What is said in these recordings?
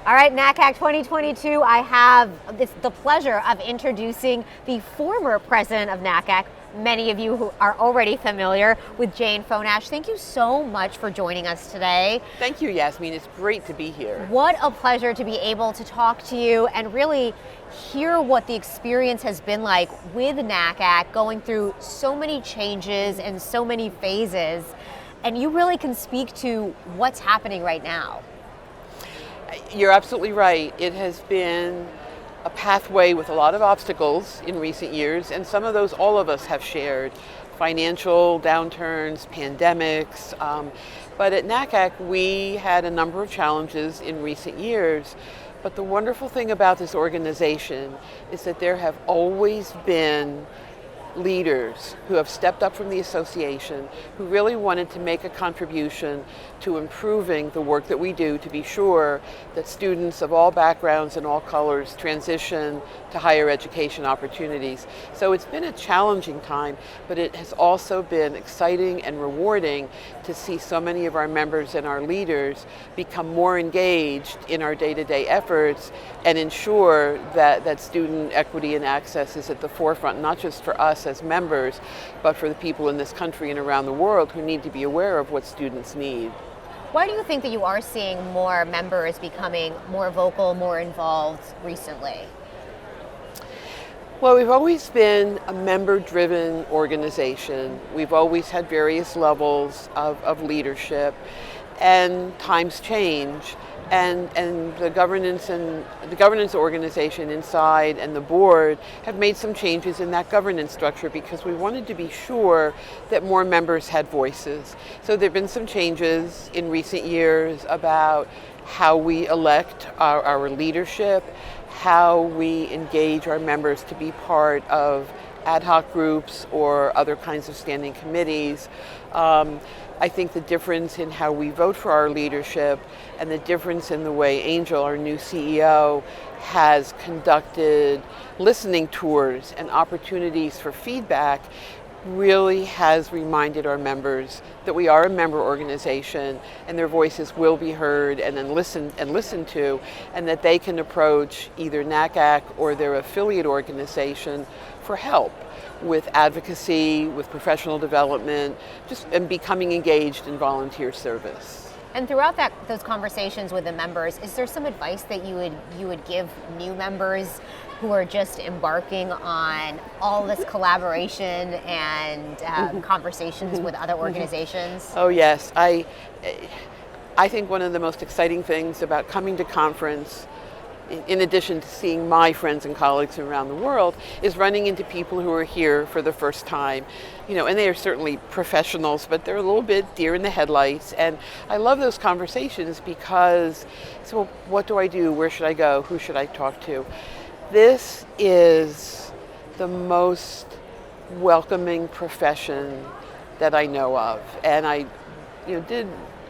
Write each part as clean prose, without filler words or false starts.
All right, NACAC 2022, I have the pleasure of introducing the former president of NACAC. Many of you who are already familiar with Jayne Fonash. Thank you so much for joining us today. Thank you, Yasmin. It's great to be here. What a pleasure to be able to talk to you and really hear what the experience has been like with NACAC, going through so many changes and so many phases. And you really can speak to what's happening right now. You're absolutely right. It has been a pathway with a lot of obstacles in recent years, and some of those all of us have shared. Financial downturns, pandemics, but at NACAC we had a number of challenges in recent years. But the wonderful thing about this organization is that there have always been leaders who have stepped up from the association, who really wanted to make a contribution to improving the work that we do to be sure that students of all backgrounds and all colors transition to higher education opportunities. So it's been a challenging time, but it has also been exciting and rewarding to see so many of our members and our leaders become more engaged in our day-to-day efforts and ensure that student equity and access is at the forefront, not just for us as members, but for the people in this country and around the world who need to be aware of what students need. Why do you think that you are seeing more members becoming more vocal, more involved recently? Well, we've always been a member-driven organization. We've always had various levels of leadership, and times change. And the governance organization inside and the board have made some changes in that governance structure because we wanted to be sure that more members had voices. So there have been some changes in recent years about how we elect our leadership, how we engage our members to be part of ad hoc groups or other kinds of standing committees. I think the difference in how we vote for our leadership and the difference in the way Angel, our new CEO, has conducted listening tours and opportunities for feedback really has reminded our members that we are a member organization and their voices will be heard and then listened to, and that they can approach either NACAC or their affiliate organization for help with advocacy, with professional development, and becoming engaged in volunteer service. And throughout those conversations with the members, is there some advice that you would give new members who are just embarking on all this collaboration and conversations with other organizations? Oh yes, I think one of the most exciting things about coming to conference, in addition to seeing my friends and colleagues around the world, is running into people who are here for the first time. And they are certainly professionals, but they're a little bit deer in the headlights. And I love those conversations because, so what do I do? Where should I go? Who should I talk to? This is the most welcoming profession that I know of. And I did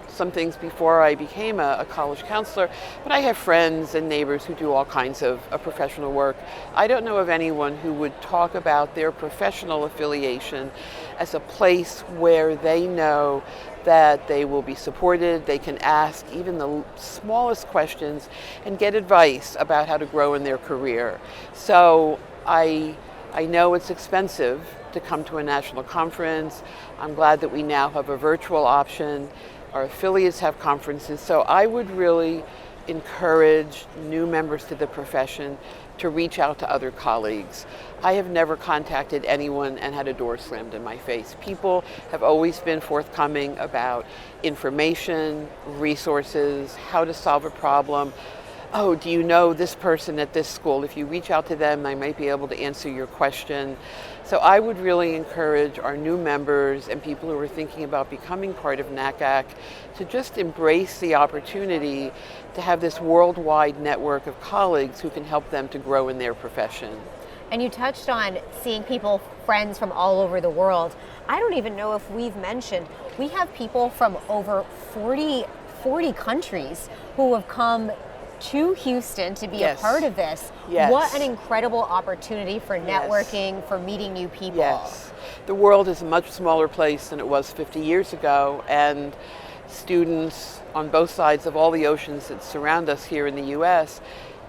some things before I became a college counselor, but I have friends and neighbors who do all kinds of professional work. I don't know of anyone who would talk about their professional affiliation as a place where they know that they will be supported, they can ask even the smallest questions and get advice about how to grow in their career. So I know it's expensive to come to a national conference. I'm glad that we now have a virtual option. Our affiliates have conferences, so I would really encourage new members to the profession to reach out to other colleagues. I have never contacted anyone and had a door slammed in my face. People have always been forthcoming about information, resources, how to solve a problem. Oh, do you know this person at this school? If you reach out to them, they might be able to answer your question. So I would really encourage our new members and people who are thinking about becoming part of NACAC to just embrace the opportunity to have this worldwide network of colleagues who can help them to grow in their profession. And you touched on seeing people, friends from all over the world. I don't even know if we've mentioned, we have people from over 40 countries who have come to Houston to be a part of this. Yes. What an incredible opportunity for networking, for meeting new people. Yes. The world is a much smaller place than it was 50 years ago, and students on both sides of all the oceans that surround us here in the U.S.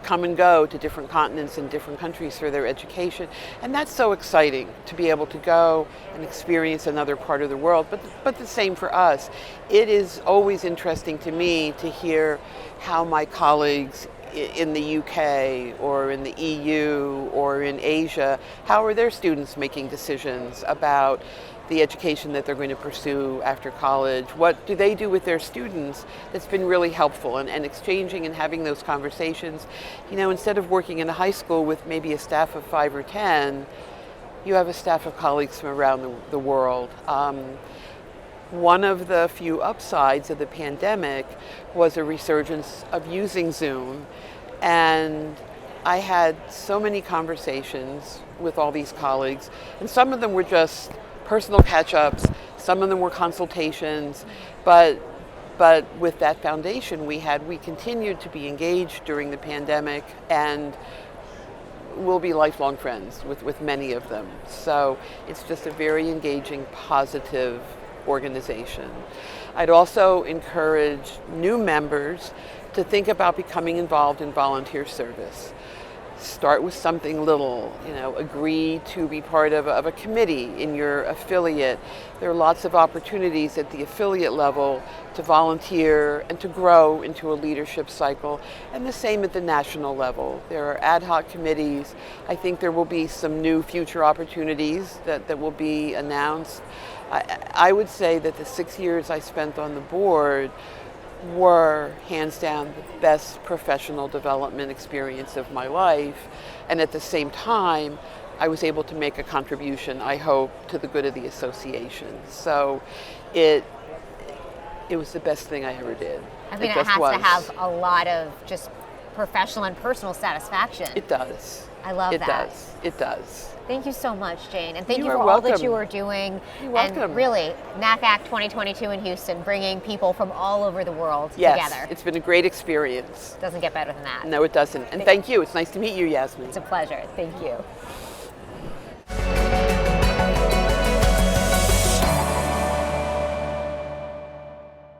come and go to different continents and different countries for their education. And that's so exciting to be able to go and experience another part of the world, but the same for us. It is always interesting to me to hear how my colleagues in the UK or in the EU or in Asia, how are their students making decisions about the education that they're going to pursue after college? What do they do with their students that's been really helpful, and exchanging and having those conversations. You know, instead of working in a high school with maybe a staff of 5 or 10, you have a staff of colleagues from around the world. One of the few upsides of the pandemic was a resurgence of using Zoom, and I had so many conversations with all these colleagues, and some of them were just personal catch-ups, some of them were consultations, but with that foundation we continued to be engaged during the pandemic, and we'll be lifelong friends with many of them. So it's just a very engaging, positive organization. I'd also encourage new members to think about becoming involved in volunteer service. Start with something little, you know, agree to be part of a committee in your affiliate. There are lots of opportunities at the affiliate level to volunteer and to grow into a leadership cycle, and the same at the national level. There are ad hoc committees. I think there will be some new future opportunities that will be announced. I would say that the 6 years I spent on the board were hands down the best professional development experience of my life, and at the same time I was able to make a contribution, I hope, to the good of the association. So it was the best thing I ever did. I mean, it has to have a lot of just professional and personal satisfaction. It does. I love that. It does. Thank you so much, Jayne, and thank you You for are all that welcome. you are doing. You're welcome. And really, NACAC 2022 in Houston, bringing people from all over the world Yes, together. it's been a great experience. Doesn't get better than that. No, it doesn't. And thank you. It's nice to meet you, Yasmin. It's a pleasure. Thank you.